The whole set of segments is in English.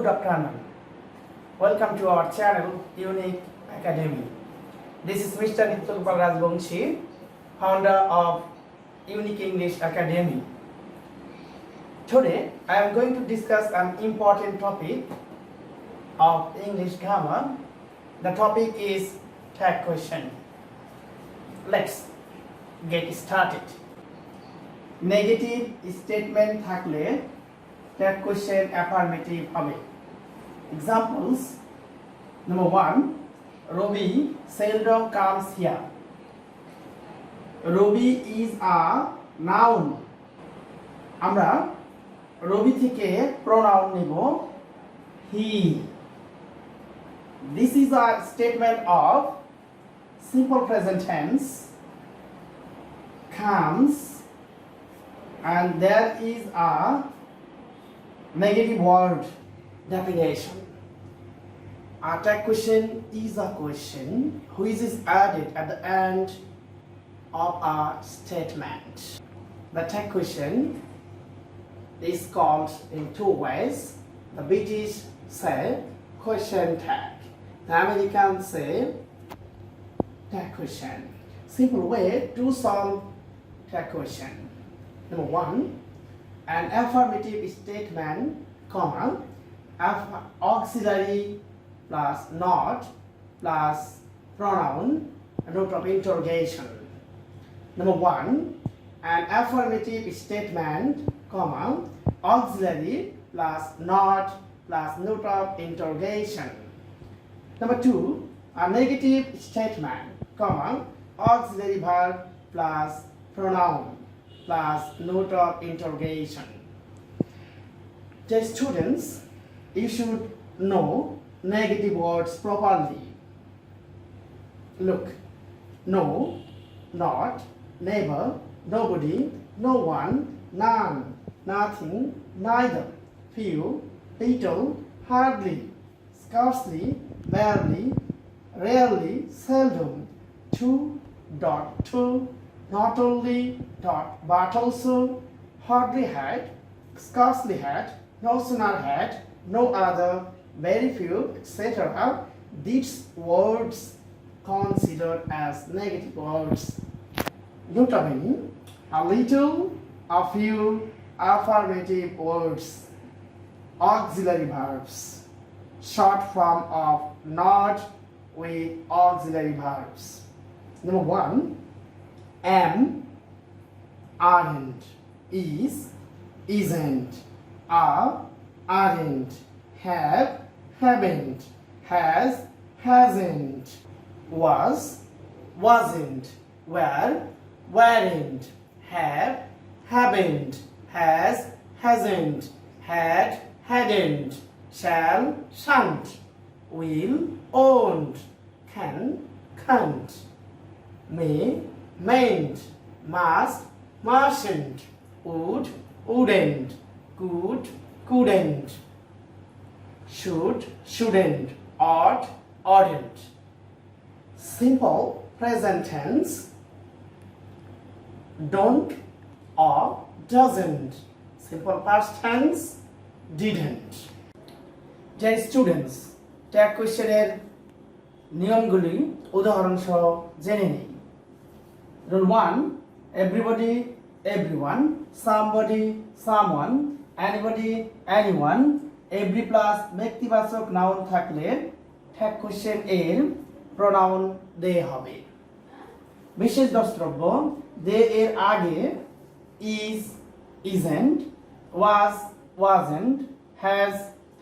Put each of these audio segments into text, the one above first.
afternoon. Welcome to our channel Unique Academy. This is Mr. Nityagopal Rajbongshi, founder of Unique English Academy. Today I am going to discuss an important topic of English grammar. The topic is tag question. Let's get started. Negative statement থাকলে tag question affirmative হবে. Examples: number 1, Robi seldom comes here. Robi is a noun. আমরা রবি থেকে pronoun নেব he. This is a statement of simple present tense. Comes, and there is a negative word definition. A tag question is a question which is added at the end of a statement. The tag question is called in two ways. The British say question tag. The Americans say tag question. Simple way to solve tag question. Number 1, an affirmative statement, comma, auxiliary plus not plus pronoun, note of interrogation. Number 1, an affirmative statement, comma, auxiliary plus not plus note of interrogation. Number 2, a negative statement, comma, auxiliary verb plus pronoun plus note of interrogation. Dear students, you should know negative words properly. Look: no, not, never, nobody, no one, none, nothing, neither, few, little, hardly, scarcely, barely, rarely, seldom, two, not only, but also, hardly had, scarcely had, no sooner had, no other, very few, etc. These words considered as negative words. Notably, a little, a few, affirmative words, auxiliary verbs, short form of not with auxiliary verbs. Number 1, am, aren't, is, isn't, are, aren't, have, haven't, has, hasn't, was, wasn't, were, weren't, have, haven't, has, hasn't, had, hadn't, shall, shan't, will, won't, can, can't, may, mayn't, must, mustn't, would, wouldn't, could, couldn't, should, shouldn't, ought, oughtn't. Simple present tense: don't or doesn't. Simple past tense: didn't. Dear students, tag question এর নিয়মগুলি উদাহরণ সহ জেনে নিই। Rule 1, everybody, everyone, somebody, someone, anybody, anyone, every plus ব্যক্তিবাচক noun থাকলে tag question এর pronoun they হবে। বিশেষ দ্রষ্টব্য: they এর আগে is, isn't, was, wasn't, has,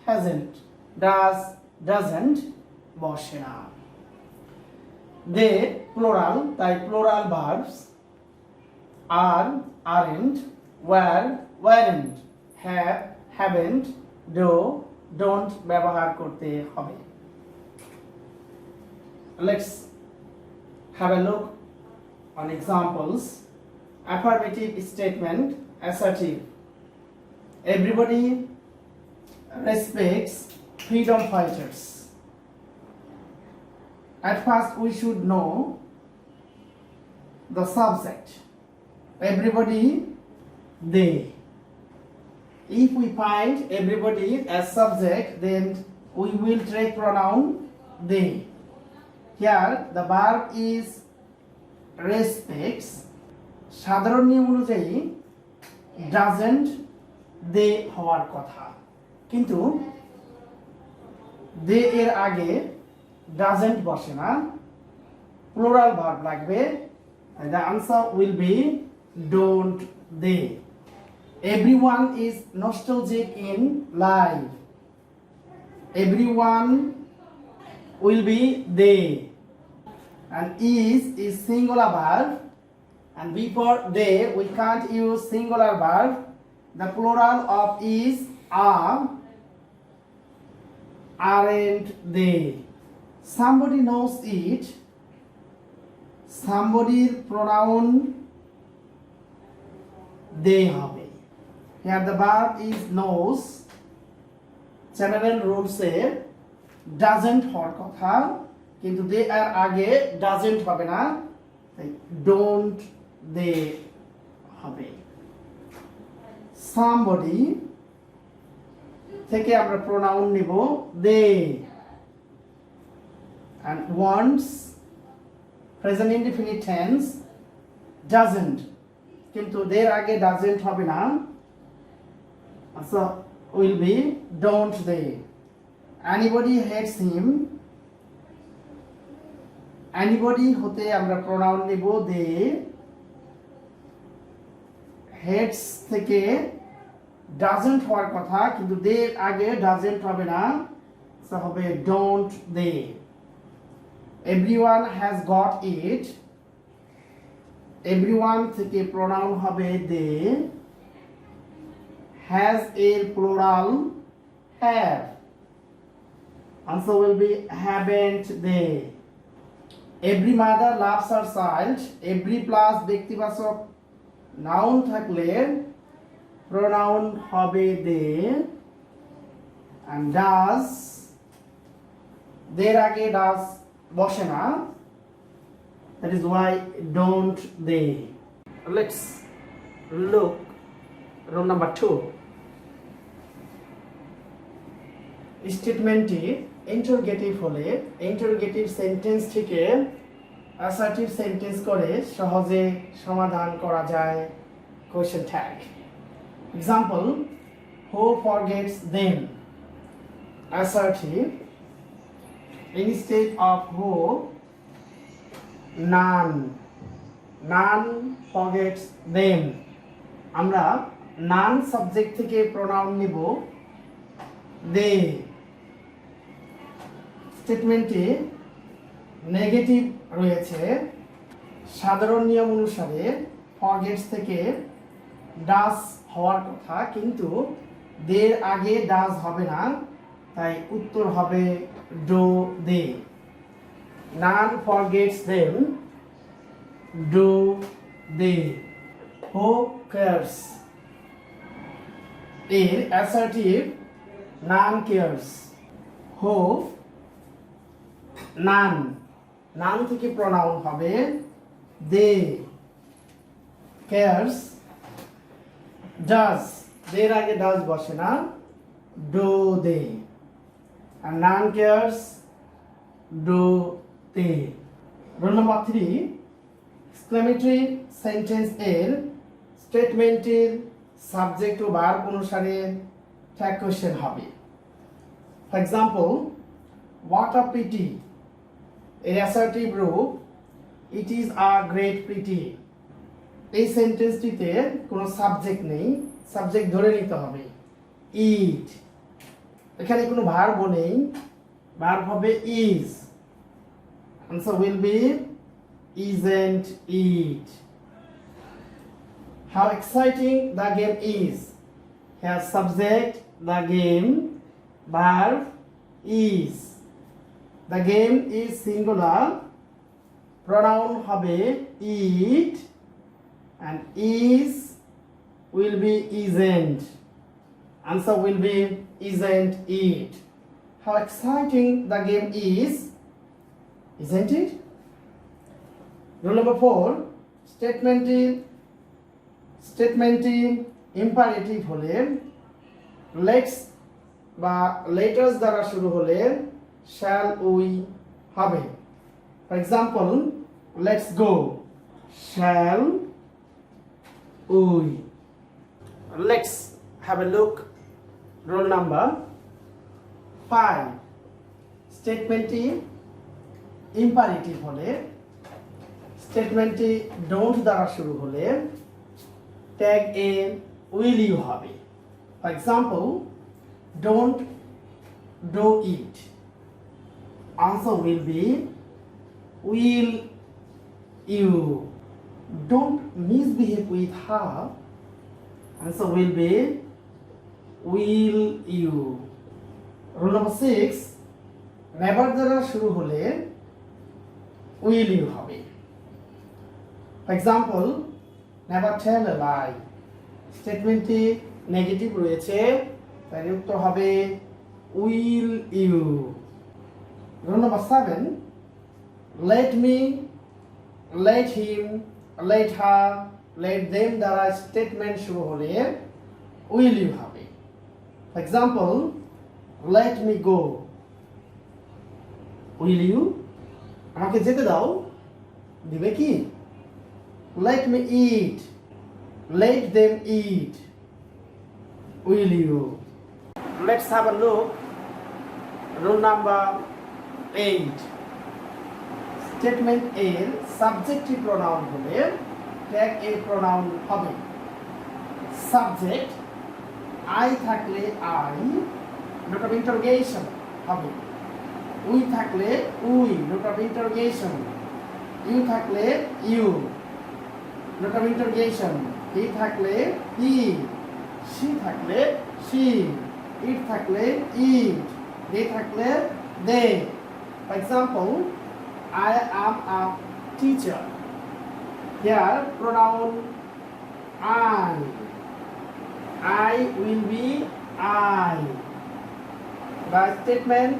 hasn't, does, doesn't বসে না। they plural, তাই plural verbs are, aren't, were, weren't, have, haven't, do, don't ব্যবহার করতে হবে। Let's have a look on examples. Affirmative statement, assertive: everybody respects freedom fighters. At first we should know the subject. Everybody, they. If we find everybody as subject, then we will take pronoun they. Here the verb is respects. সাধারণ নিয়ম অনুযায়ী doesn't they হওয়ার কথা, কিন্তু they এর আগে doesn't বসে না, plural verb লাগবে. The answer will be don't they. Everyone is nostalgic in life. Everyone will be they. And is singular verb, and before they we can't use singular verb. The plural of is are, aren't they. Somebody knows it. Somebody's pronoun they হবে. Here the verb is knows. General rules A doesn't হওয়ার কথা, কিন্তু they এর আগে doesn't হবে না, তাই don't they হবে. Somebody থেকে আমরা pronoun নিব they, and once present indefinite tense doesn't, কিন্তু their আগে doesn't হবে না, so will be don't they. Anybody hates him. Anybody হতে আমরা pronoun নেব they. hates থেকে doesn't হওয়ার কথা, কিন্তু they আগে doesn't হবে না, so হবে don't they. Everyone has got it. Everyone থেকে pronoun হবে they. Has এর plural have. Answer will be haven't they. Every mother loves her child. Every plus ব্যক্তিবাচক noun থাকলে pronoun হবে they. And does their আগে does বসে না, that is why don't they. Let's look row number 2. স্টেটমেন্টটি interrogative হলে interrogative sentence থেকে assertive sentence করে সহজে সমাধান করা যায় question tag. Example, who forgets them. Assertive, instead of who, none. None forgets them. আমরা none সাবজেক্ট থেকে প্রোনাউন নিব they. স্টেটমেন্টে নেগেটিভ রয়েছে. সাধারণ নিয়ম অনুসারে ফরগেটস থেকে ডাস হওয়ার কথা, কিন্তু দের আগে ডাস হবে না, তাই উত্তর হবে do they. None forgets them. Do they. Who cares? এর assertive none cares. Who, none. None থেকে প্রোনাউন হবে they. Cares, does. দের আগে does বসে না, do they. And none cares, do they. Rule number 3, exclamatory sentence এর স্টেটমেন্টের subject ও verb অনুসারে tag question হবে. For example, what a pity. এর অ্যাসার্টিভ রূপ it is a great pity. এই সেন্টেন্সটিতে কোনো সাবজেক্ট নেই, সাবজেক্ট ধরে নিতে হবে it. এখানে কোনো ভার্বও নেই, ভার্ব হবে is. Answer will be isn't it. How exciting the game is. Here subject the game, verb is. The game is singular, pronoun হবে it, and is will be isn't. Answer will be isn't it. How exciting the game is, isn't it? Rule number 4, statement imperative হলে let's বা let us দ্বারা শুরু হলে shall we হবে। For example, let's go, shall we. Let's have a look roll number 5। স্টেটমেন্টটি imperative হলে, স্টেটমেন্টটি don't দ্বারা শুরু হলে ট্যাগ এ উইল ইউ হবে। For example, don't do it, answer will be will you. Don't misbehave with her, answer will be will you. Rule number 6, never দ্বারা শুরু হলে will you হবে। For example, never tell a lie, স্টেটমেন্টটি negative রয়েছে, তাই উত্তর হবে will you. Rule number 7, let me, let him, let her, let them দ্বারা স্টেটমেন্ট শুরু হলে will you হবে। For example, let me go, will you, আমাকে যেতে দাও, দিবে কি? Let me eat, let them eat, will you. Let's have a look rule number 8. Statement এর সাবজেক্টিভ প্রোনাউন হলে ট্যাগ এ প্রোনাউন হবে। সাবজেক্ট আই থাকলে আই, নোট অফ ইন্টারোগেশন হবে। উই থাকলে we, note of interrogation. You থাকলে you, note of interrogation. He থাকলে he, she থাকলে শি, ইট থাকলে ইট, দে থাকলে দে। For example, I am a teacher. Here pronoun I. I will be I. The statement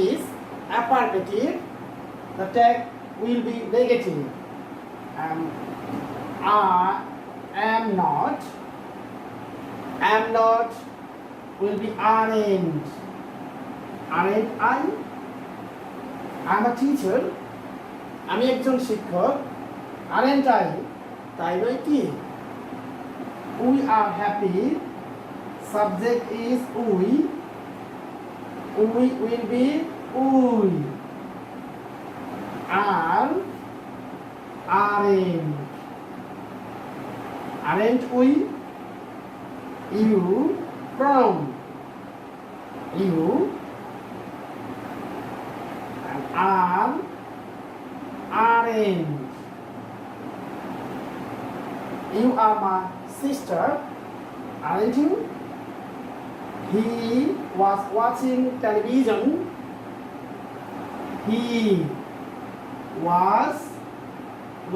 is affirmative. The tag will be negative. I am not. Am not will be aren't. Aren't I? I'm a teacher. আমি একজন শিক্ষক। aren't I? তাই নয় কি? We are happy. Subject is we. We will be we. Are, aren't. Aren't we? You, from. You. Are, aren't. You are my sister, aren't you? He was watching television. He was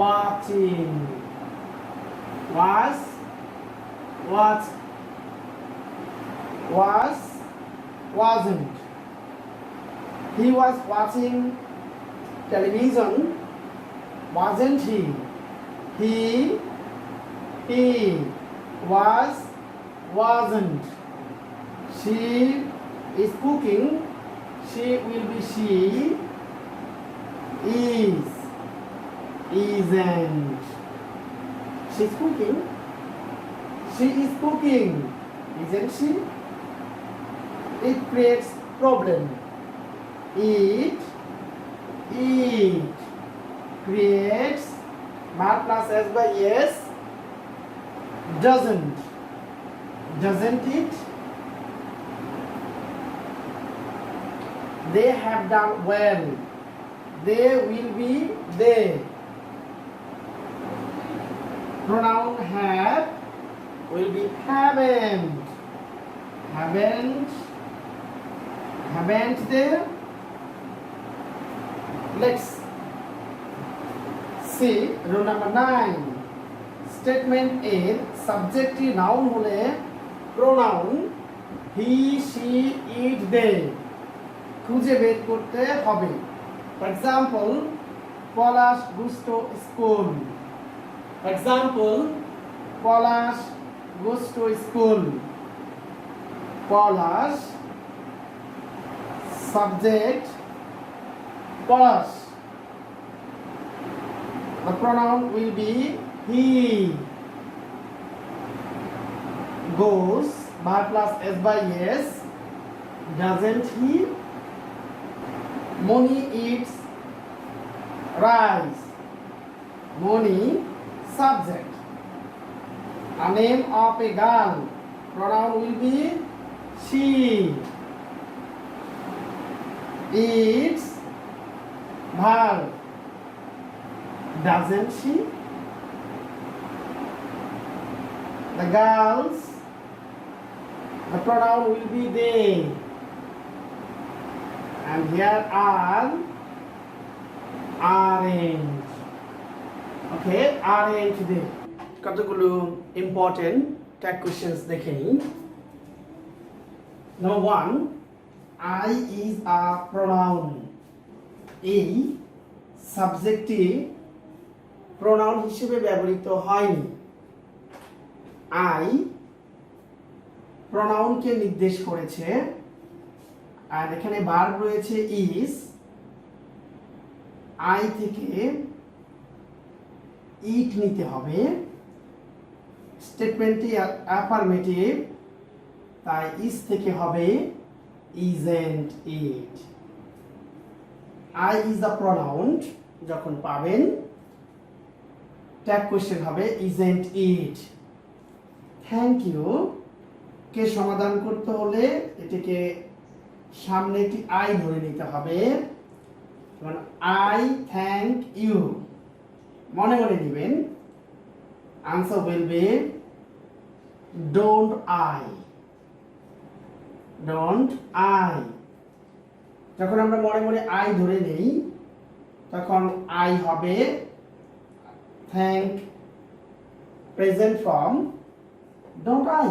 watching. Was, wasn't. He was watching television, wasn't he? He was, wasn't. She is cooking, she will be she, is, isn't. She's cooking, she is cooking, isn't she? It creates problem. It creates not plus s by yes, doesn't it? They have done well, they will be they. Pronoun have will be haven't they. Let's see rule number 9. Statement A subjective noun হলে pronoun he, she, it, they খুঁজে বের করতে হবে। For example, Polash goes to school. For example, Polash goes to school. Polash. Subject Polash. The pronoun will be he. Goes verb plus s by s. Doesn't he? Moni eats rice. Moni subject. A name of a girl. Pronoun will be she. Eats verb. Doesn't she? The girls, the pronoun will be they. And here are aren't. Okay, aren't they? কতগুলো important tag questions দেখে নিই। Number 1, I is a pronoun. এই সাবজেক্টটি pronoun হিসেবে ব্যবহৃত হয়নি। I প্রোনাউনকে নির্দেশ করেছে, আর এখানে ভার্ব রয়েছে is। I থেকে ইট নিতে হবে। স্টেটমেন্টটি অ্যাফার্মেটিভ, তাই is থেকে হবে isn't it। I is a pronoun যখন পাবেন, ট্যাগ কোশ্চেন হবে isn't it। থ্যাংক ইউ কে সমাধান করতে হলে এটিকে সামনে একটি আই ধরে নিতে হবে। যেমন আই থ্যাংক ইউ মনে মনে নেবেন। Answer will be don't I. Don't I. যখন আমরা মনে মনে আই ধরে নেই তখন আই হবে thank present form don't I।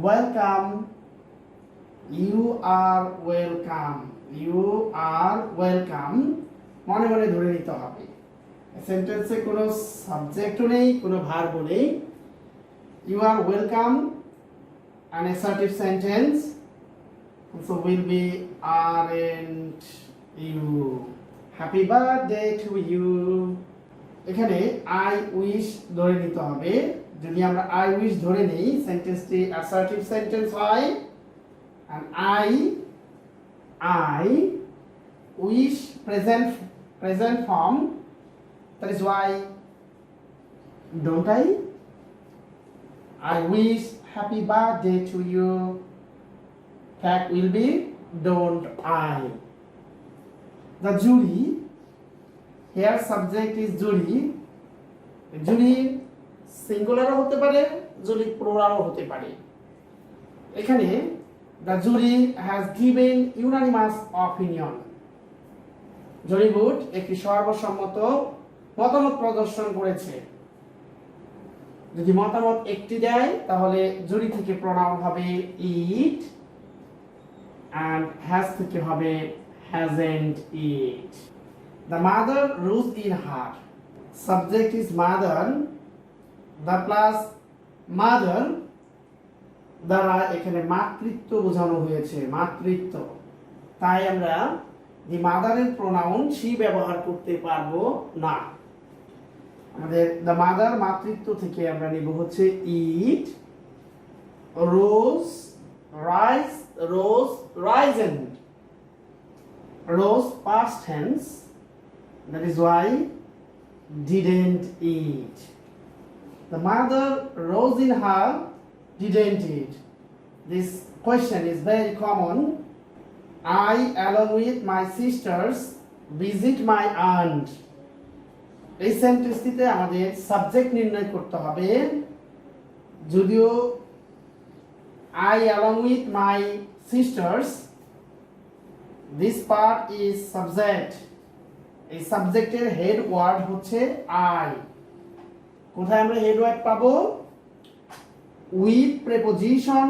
welcome, you are welcome, you are welcome মনে মনে ধরে নিতে হবে। সেন্টেন্সে কোনো সাবজেক্টও নেই, কোনো ভার্বও নেই। you are welcome an assertive sentence, so will be aren't you। happy birthday to you। এখানে I wish ধরে নিতে হবে। যদি আমরা I wish ধরে নেই সেন্টেন্সটি অ্যাসার্টিভ সেন্টেন্স হয়। and I wish present form, that is why don't I wish happy birthday to you, tag will be don't I। the jury, here subject is jury। jury সিঙ্গুলারও হতে পারে, জুরি প্লুরালও হতে পারে। এখানে the jury has given unanimous opinion. Jury board একটি সর্বসম্মত মতামত প্রদর্শন করেছে। যদি মতামত একটি দেয় তাহলে জুরি থেকে প্রোনাউন হবে ইট, and হ্যাজ থেকে হবে hasn't it. The mother rose in her. Subject is mother. the plus mother দ্বারা এখানে মাতৃত্ব বোঝানো হয়েছে, মাতৃত্ব। তাই আমরা দি মাদারের প্রোনাউন শি ব্যবহার করতে পারবো না। আমাদের দ্য মাদার মাতৃত্ব থেকে আমরা নিব হচ্ছে it, rose rise, rose risen, rose past tense, that is why didn't eat। The mother rose in her, didn't eat। This question is very common। I, along with my sisters, visit my aunt। এই সেন্টেন্সটিতে আমাদের subject নির্ণয় করতে হবে। যদিও I, along with my sisters, this part is subject। এই সাবজেক্টের head word হচ্ছে I। কোথায় আমরা হেড ওয়ার্ড পাবো? উইথ প্রেপোজিশন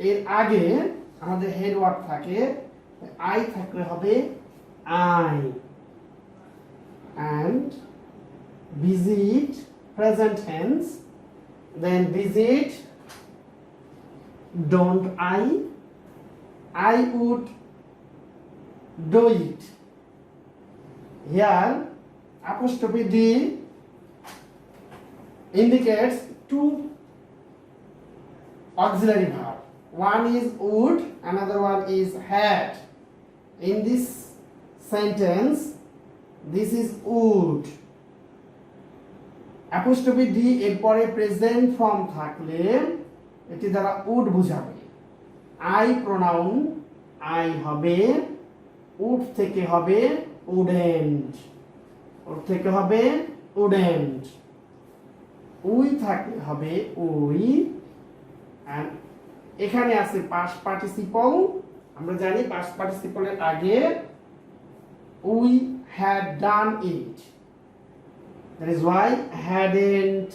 এর আগে আমাদের হেড ওয়ার্ড থাকে, আই থাকলে হবে I. and visit present tense, then visit don't I would do it. Here apostrophe D indicates two auxiliary verb. One is would, another one is had. In this sentence, this is would. apostrophe D এরপরে present form থাকলে এটি দ্বারা would বোঝাবে। I pronoun I হবে, would থেকে হবে wouldn't, ওর থেকে হবে wouldn't, উই থাকলে হবে উই, and এখানে আছে past participle। আমরা জানি past participle এর আগে we had done it, that is why hadn't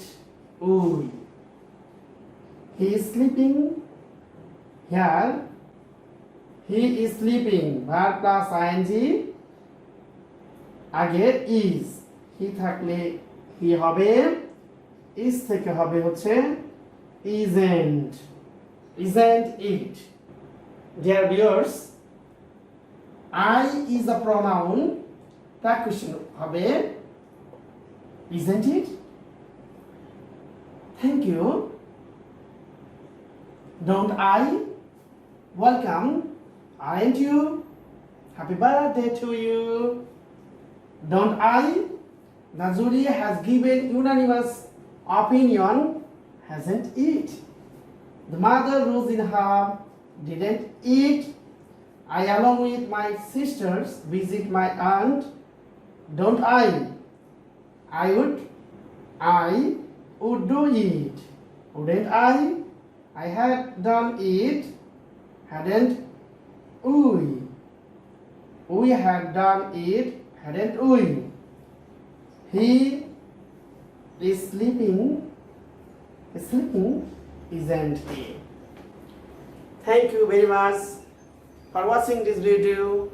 we. He is sleeping, here he is sleeping verb plus ing আগে is, he থাকলে he হবে, is থেকে হবে হচ্ছে isn't it. Dear viewers, I is a pronoun, that question হবে isn't it. Thank you. Don't I? Welcome, aren't you? Happy birthday to you. Don't I? The jury has given unanimous opinion, hasn't it? The mother rose in her didn't eat. I along with my sisters visit my aunt. Don't I? I would do it. Wouldn't I? I had done it. Hadn't we? We had done it. Hadn't we? He is sleeping. Isn't he? Thank you very much for watching this video.